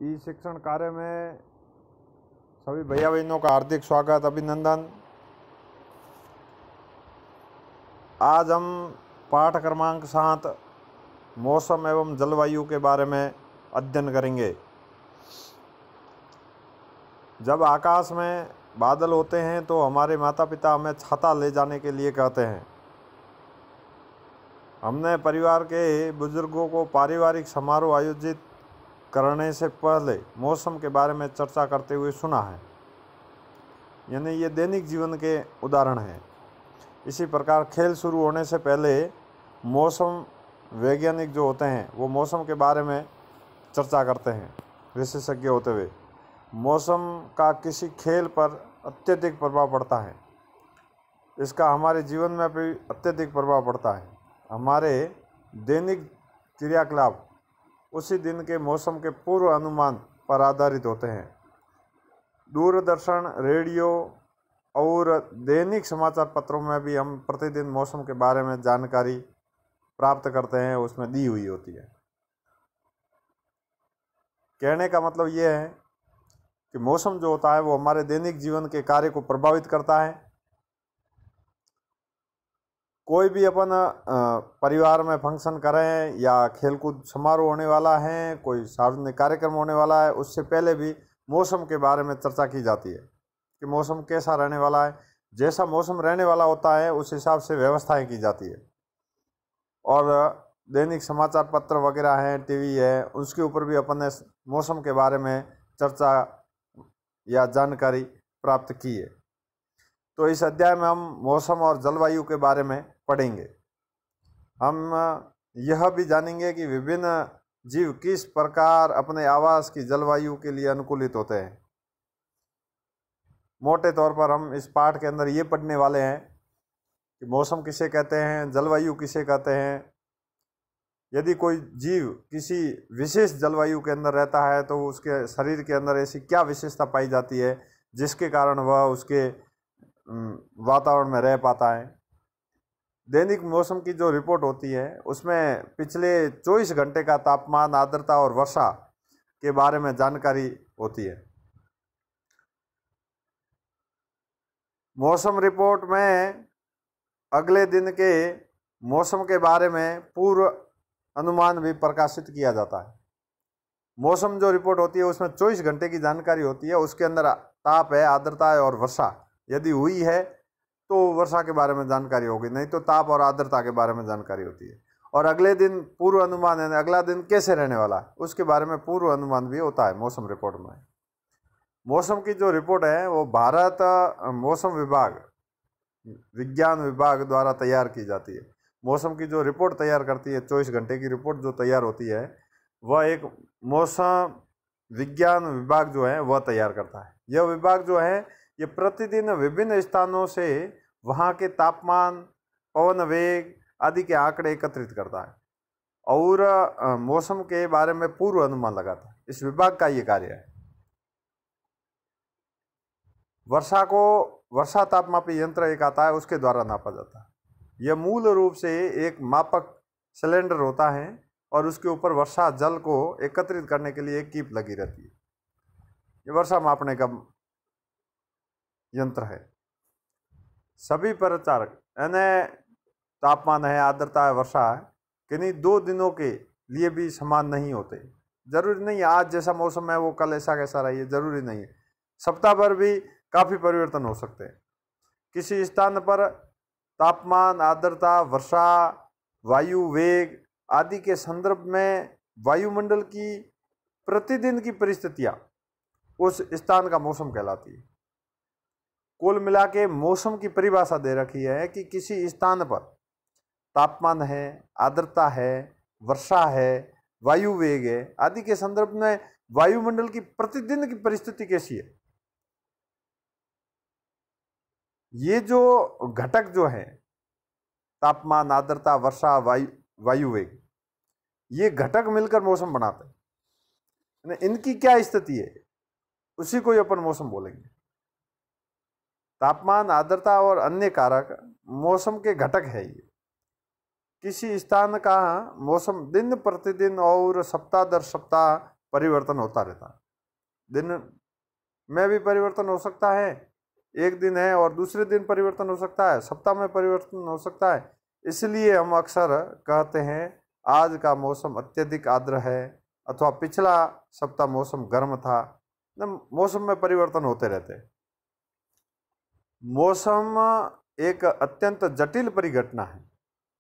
ई शिक्षण कार्य में सभी भैया बहनों का हार्दिक स्वागत, अभिनंदन। आज हम पाठ क्रमांक 7 मौसम एवं जलवायु के बारे में अध्ययन करेंगे। जब आकाश में बादल होते हैं तो हमारे माता पिता हमें छाता ले जाने के लिए कहते हैं। हमने परिवार के बुजुर्गों को पारिवारिक समारोह आयोजित करने से पहले मौसम के बारे में चर्चा करते हुए सुना है, यानी ये दैनिक जीवन के उदाहरण हैं। इसी प्रकार खेल शुरू होने से पहले मौसम वैज्ञानिक जो होते हैं वो मौसम के बारे में चर्चा करते हैं, विशेषज्ञ होते हुए। मौसम का किसी खेल पर अत्यधिक प्रभाव पड़ता है, इसका हमारे जीवन में भी अत्यधिक प्रभाव पड़ता है। हमारे दैनिक क्रियाकलाप उसी दिन के मौसम के पूर्व अनुमान पर आधारित होते हैं। दूरदर्शन, रेडियो और दैनिक समाचार पत्रों में भी हम प्रतिदिन मौसम के बारे में जानकारी प्राप्त करते हैं, उसमें दी हुई होती है। कहने का मतलब ये है कि मौसम जो होता है वो हमारे दैनिक जीवन के कार्य को प्रभावित करता है। कोई भी अपन परिवार में फंक्शन करें या खेलकूद समारोह होने वाला है, कोई सार्वजनिक कार्यक्रम होने वाला है, उससे पहले भी मौसम के बारे में चर्चा की जाती है कि मौसम कैसा रहने वाला है। जैसा मौसम रहने वाला होता है उस हिसाब से व्यवस्थाएं की जाती है। और दैनिक समाचार पत्र वगैरह हैं, टीवी है, उसके ऊपर भी अपन ने मौसम के बारे में चर्चा या जानकारी प्राप्त की है। तो इस अध्याय में हम मौसम और जलवायु के बारे में पढ़ेंगे। हम यह भी जानेंगे कि विभिन्न जीव किस प्रकार अपने आवास की जलवायु के लिए अनुकूलित होते हैं। मोटे तौर पर हम इस पाठ के अंदर ये पढ़ने वाले हैं कि मौसम किसे कहते हैं, जलवायु किसे कहते हैं। यदि कोई जीव किसी विशेष जलवायु के अंदर रहता है तो उसके शरीर के अंदर ऐसी क्या विशेषता पाई जाती है जिसके कारण वह उसके वातावरण में रह पाता है। दैनिक मौसम की जो रिपोर्ट होती है उसमें पिछले 24 घंटे का तापमान, आर्द्रता और वर्षा के बारे में जानकारी होती है। मौसम रिपोर्ट में अगले दिन के मौसम के बारे में पूर्व अनुमान भी प्रकाशित किया जाता है। मौसम जो रिपोर्ट होती है उसमें 24 घंटे की जानकारी होती है। उसके अंदर ताप है, आर्द्रता है और वर्षा यदि हुई है तो वर्षा के बारे में जानकारी होगी, नहीं तो ताप और आर्द्रता के बारे में जानकारी होती है। और अगले दिन पूर्व अनुमान है, अगला दिन कैसे रहने वाला है उसके बारे में पूर्व अनुमान भी होता है मौसम रिपोर्ट में। मौसम की जो रिपोर्ट है वो भारत मौसम विभाग, विज्ञान विभाग द्वारा तैयार की जाती है। मौसम की जो रिपोर्ट तैयार करती है, 24 घंटे की रिपोर्ट जो तैयार होती है, वह एक मौसम विज्ञान विभाग जो है वह तैयार करता है। यह विभाग जो है ये प्रतिदिन विभिन्न स्थानों से वहाँ के तापमान, पवन वेग आदि के आंकड़े एकत्रित करता है और मौसम के बारे में पूर्व अनुमान लगाता है। इस विभाग का ये कार्य है। वर्षा को वर्षा तापमापी यंत्र एक आता है, उसके द्वारा नापा जाता है। यह मूल रूप से एक मापक सिलेंडर होता है और उसके ऊपर वर्षा जल को एकत्रित करने के लिए एक कीप लगी रहती है। ये वर्षा मापने का यंत्र है। सभी परिचारक यानी तापमान है, आर्द्रता है, वर्षा है, किन्हीं 2 दिनों के लिए भी समान नहीं होते। जरूरी नहीं है आज जैसा मौसम है वो कल ऐसा कैसा रही है, जरूरी नहीं है। सप्ताह भर भी काफ़ी परिवर्तन हो सकते हैं। किसी स्थान पर तापमान, आर्द्रता, वर्षा, वायु वेग आदि के संदर्भ में वायुमंडल की प्रतिदिन की परिस्थितियां उस स्थान का मौसम कहलाती है। कुल मिला के मौसम की परिभाषा दे रखी है कि किसी स्थान पर तापमान है, आर्द्रता है, वर्षा है, वायु वेग है आदि के संदर्भ में वायुमंडल की प्रतिदिन की परिस्थिति कैसी है। ये जो घटक जो है तापमान, आर्द्रता, वर्षा, वायु वेग, ये घटक मिलकर मौसम बनाते हैं। इनकी क्या स्थिति है उसी को ही अपन मौसम बोलेंगे। तापमान, आर्द्रता और अन्य कारक मौसम के घटक है। ये किसी स्थान का मौसम दिन प्रतिदिन और सप्ताह दर सप्ताह परिवर्तन होता रहता है। दिन में भी परिवर्तन हो सकता है, एक दिन है और दूसरे दिन परिवर्तन हो सकता है, सप्ताह में परिवर्तन हो सकता है। इसलिए हम अक्सर कहते हैं आज का मौसम अत्यधिक आर्द्र है, अथवा पिछला सप्ताह मौसम गर्म था। मौसम में परिवर्तन होते रहते हैं। मौसम एक अत्यंत जटिल परिघटना है।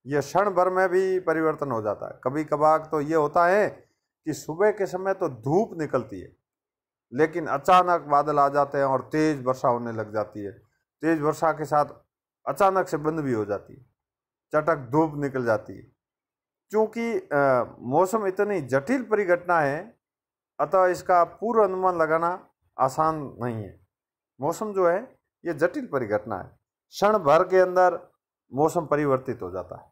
यह क्षण भर में भी परिवर्तन हो जाता है। कभी कभार तो ये होता है कि सुबह के समय तो धूप निकलती है, लेकिन अचानक बादल आ जाते हैं और तेज वर्षा होने लग जाती है। तेज वर्षा के साथ अचानक से बंद भी हो जाती है, चटक धूप निकल जाती है। क्योंकि मौसम इतनी जटिल परिघटना है, अतः इसका पूर्व अनुमान लगाना आसान नहीं है। मौसम जो है ये जटिल परिघटना है, क्षण भर के अंदर मौसम परिवर्तित हो जाता है।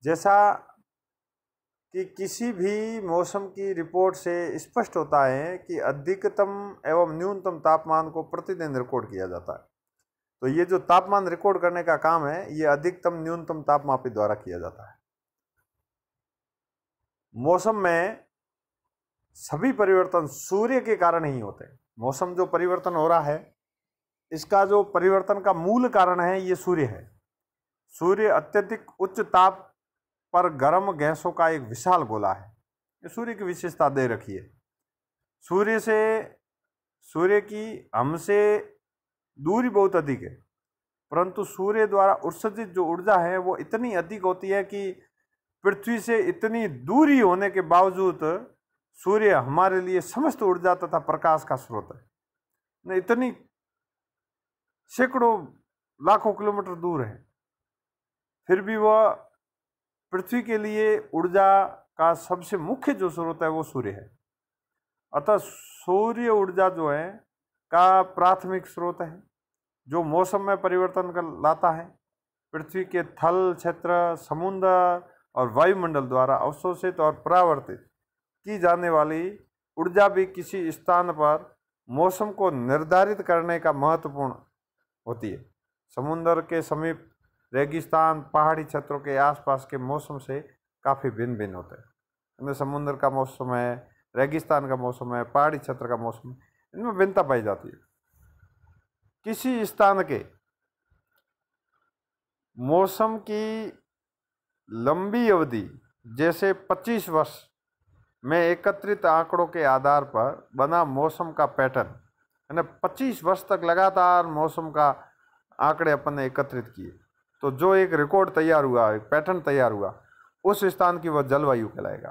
जैसा कि किसी भी मौसम की रिपोर्ट से स्पष्ट होता है कि अधिकतम एवं न्यूनतम तापमान को प्रतिदिन रिकॉर्ड किया जाता है। तो ये जो तापमान रिकॉर्ड करने का काम है, ये अधिकतम न्यूनतम तापमापी द्वारा किया जाता है। मौसम में सभी परिवर्तन सूर्य के कारण ही होते हैं। मौसम जो परिवर्तन हो रहा है, इसका जो परिवर्तन का मूल कारण है, ये सूर्य है। सूर्य अत्यधिक उच्च ताप पर गर्म गैसों का एक विशाल गोला है। ये सूर्य की विशेषता दे रखी है। सूर्य की हमसे दूरी बहुत अधिक है, परंतु सूर्य द्वारा उत्सर्जित जो ऊर्जा है वो इतनी अधिक होती है कि पृथ्वी से इतनी दूरी होने के बावजूद सूर्य हमारे लिए समस्त ऊर्जा तथा प्रकाश का स्रोत है। इतनी सैकड़ों लाखों किलोमीटर दूर है, फिर भी वह पृथ्वी के लिए ऊर्जा का सबसे मुख्य जो स्रोत है वो सूर्य है। अतः सूर्य ऊर्जा जो है का प्राथमिक स्रोत है, जो मौसम में परिवर्तन कर लाता है। पृथ्वी के थल क्षेत्र, समुद्र और वायुमंडल द्वारा अवशोषित और परावर्तित की जाने वाली ऊर्जा भी किसी स्थान पर मौसम को निर्धारित करने का महत्वपूर्ण होती है। समुद्र के समीप रेगिस्तान, पहाड़ी क्षेत्रों के आसपास के मौसम से काफ़ी भिन्न भिन्न होते हैं। इनमें समुद्र का मौसम है, रेगिस्तान का मौसम है, पहाड़ी क्षेत्र का मौसम है, इनमें भिन्नता पाई जाती है। किसी स्थान के मौसम की लंबी अवधि, जैसे 25 वर्ष में एकत्रित आंकड़ों के आधार पर बना मौसम का पैटर्न, यानी 25 वर्ष तक लगातार मौसम का आंकड़े अपन ने एकत्रित किए, तो जो एक रिकॉर्ड तैयार हुआ, एक पैटर्न तैयार हुआ, उस स्थान की वह जलवायु कहलाएगा।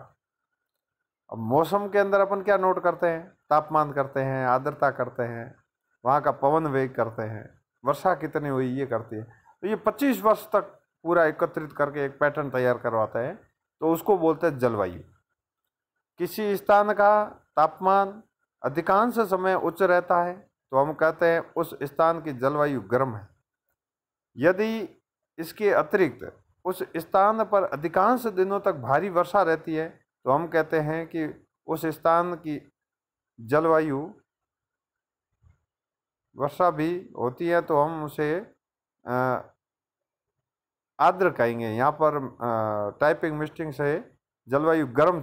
अब मौसम के अंदर अपन क्या नोट करते हैं? तापमान करते हैं, आर्द्रता करते हैं, वहाँ का पवन वेग करते हैं, वर्षा कितनी हुई ये करती है। तो ये 25 वर्ष तक पूरा एकत्रित करके एक पैटर्न तैयार करवाते हैं, तो उसको बोलते हैं जलवायु। किसी स्थान का तापमान अधिकांश समय उच्च रहता है तो हम कहते हैं उस स्थान की जलवायु गर्म है। यदि इसके अतिरिक्त उस स्थान पर अधिकांश दिनों तक भारी वर्षा रहती है तो हम कहते हैं कि उस स्थान की जलवायु वर्षा भी होती है, तो हम उसे आर्द्र कहेंगे। यहाँ पर टाइपिंग मिस्टेक से जलवायु गर्म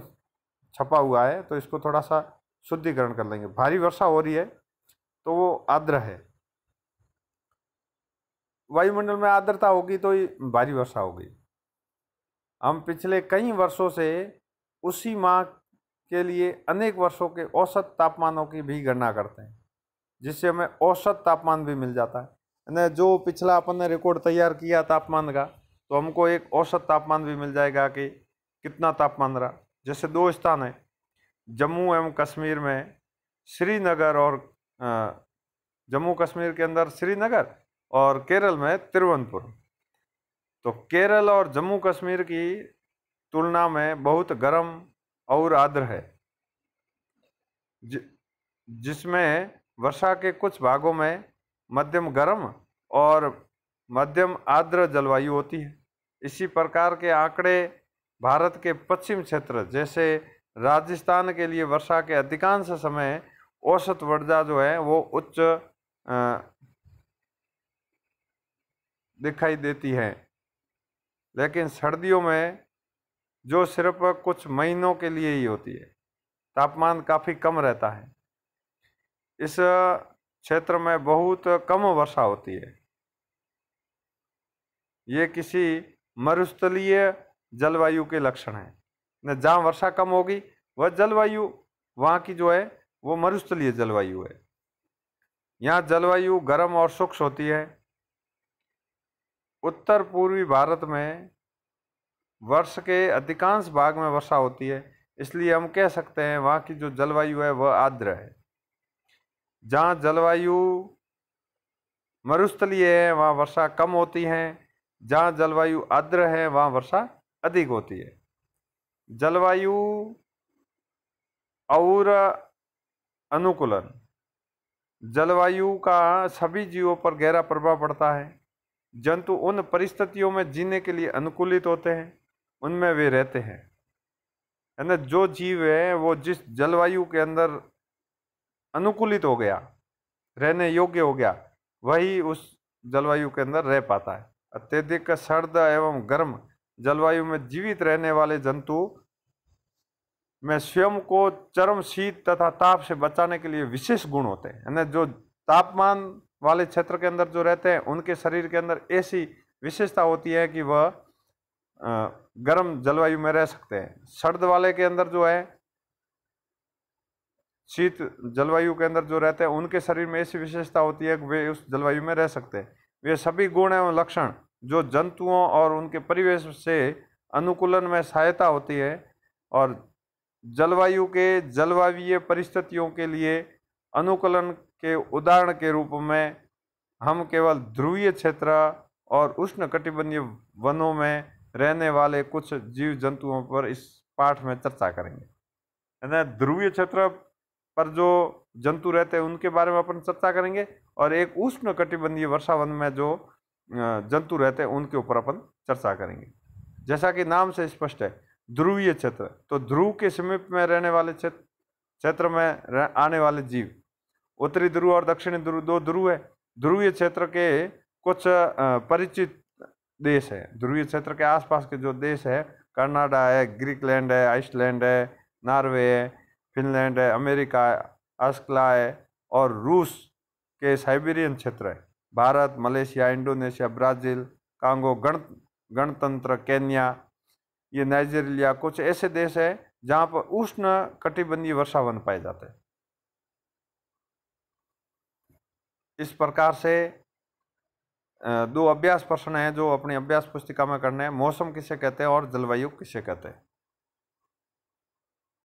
छपा हुआ है, तो इसको थोड़ा सा शुद्धिकरण कर लेंगे। भारी वर्षा हो रही है तो वो आर्द्र है। वायुमंडल में आर्द्रता होगी तो भारी वर्षा होगी। हम पिछले कई वर्षों से उसी माह के लिए अनेक वर्षों के औसत तापमानों की भी गणना करते हैं, जिससे हमें औसत तापमान भी मिल जाता है। जो पिछला अपन ने रिकॉर्ड तैयार किया तापमान का, तो हमको एक औसत तापमान भी मिल जाएगा कि कितना तापमान रहा। जैसे 2 स्थान है, जम्मू एवं कश्मीर में श्रीनगर, और जम्मू कश्मीर के अंदर श्रीनगर, और केरल में तिरुवनंतपुरम। तो केरल और जम्मू कश्मीर की तुलना में बहुत गर्म और आर्द्र है, जिसमें वर्षा के कुछ भागों में मध्यम गर्म और मध्यम आर्द्र जलवायु होती है। इसी प्रकार के आंकड़े भारत के पश्चिम क्षेत्र जैसे राजस्थान के लिए वर्षा के अधिकांश समय औसत वर्षा जो है वो उच्च दिखाई देती है, लेकिन सर्दियों में जो सिर्फ कुछ महीनों के लिए ही होती है। तापमान काफ़ी कम रहता है। इस क्षेत्र में बहुत कम वर्षा होती है। ये किसी मरुस्थलीय जलवायु के लक्षण हैं। न जहाँ वर्षा कम होगी वह जलवायु वहाँ की जो है वो मरुस्थलीय जलवायु है। यहाँ जलवायु गर्म और शुष्क होती है। उत्तर पूर्वी भारत में वर्ष के अधिकांश भाग में वर्षा होती है, इसलिए हम कह सकते हैं वहाँ की जो जलवायु है वह आर्द्र है। जहाँ जलवायु मरुस्थलीय है वहाँ वर्षा कम होती है, जहाँ जलवायु आर्द्र है वहाँ वर्षा अधिक होती है। जलवायु और अनुकूलन। जलवायु का सभी जीवों पर गहरा प्रभाव पड़ता है। जंतु उन परिस्थितियों में जीने के लिए अनुकूलित होते हैं, उनमें वे रहते हैं। है ना, जो जीव है वो जिस जलवायु के अंदर अनुकूलित हो गया, रहने योग्य हो गया, वही उस जलवायु के अंदर रह पाता है। अत्यधिक सर्द एवं गर्म जलवायु में जीवित रहने वाले जंतु में स्वयं को चरम शीत तथा ताप से बचाने के लिए विशेष गुण होते हैं। है ना, जो तापमान वाले क्षेत्र के अंदर जो रहते हैं उनके शरीर के अंदर ऐसी विशेषता होती है कि वह गर्म जलवायु में रह सकते हैं। सर्द वाले के अंदर जो है, शीत जलवायु के अंदर जो रहते हैं उनके शरीर में ऐसी विशेषता होती है कि वे उस जलवायु में रह सकते हैं। वे सभी गुण एवं लक्षण जो जंतुओं और उनके परिवेश से अनुकूलन में सहायता होती है, और जलवायु के जलवायीय परिस्थितियों के लिए अनुकूलन के उदाहरण के रूप में हम केवल ध्रुवीय क्षेत्र और उष्णकटिबंधीय वनों में रहने वाले कुछ जीव जंतुओं पर इस पाठ में चर्चा करेंगे। है ना, ध्रुवीय क्षेत्र पर जो जंतु रहते हैं उनके बारे में अपन चर्चा करेंगे, और एक उष्णकटिबंधीय वर्षा वन में जो जंतु रहते हैं उनके ऊपर अपन चर्चा करेंगे। जैसा कि नाम से स्पष्ट है, ध्रुवीय क्षेत्र, तो ध्रुव के समीप में रहने वाले क्षेत्र में आने वाले जीव। उत्तरी ध्रुव और दक्षिणी ध्रुव, दो ध्रुव है। ध्रुवीय क्षेत्र के कुछ परिचित देश है। ध्रुवीय क्षेत्र के आसपास के जो देश है, कनाडा है, ग्रीकलैंड है, आइसलैंड है, नॉर्वे है, फिनलैंड है, अमेरिका, ऑस्ट्रेलिया है, और रूस के साइबेरियन क्षेत्र है। Bharat, Malaysia, Indonesia, Brazil, Congo गणतंत्र, केन्या, ये नाइजीरिया, कुछ ऐसे देश है जहाँ पर उष्ण कटिबंधीय वर्षा वन पाए जाते हैं। इस प्रकार से दो अभ्यास प्रश्न हैं जो अपनी अभ्यास पुस्तिका में करने हैं। मौसम किसे कहते हैं और जलवायु किसे कहते हैं।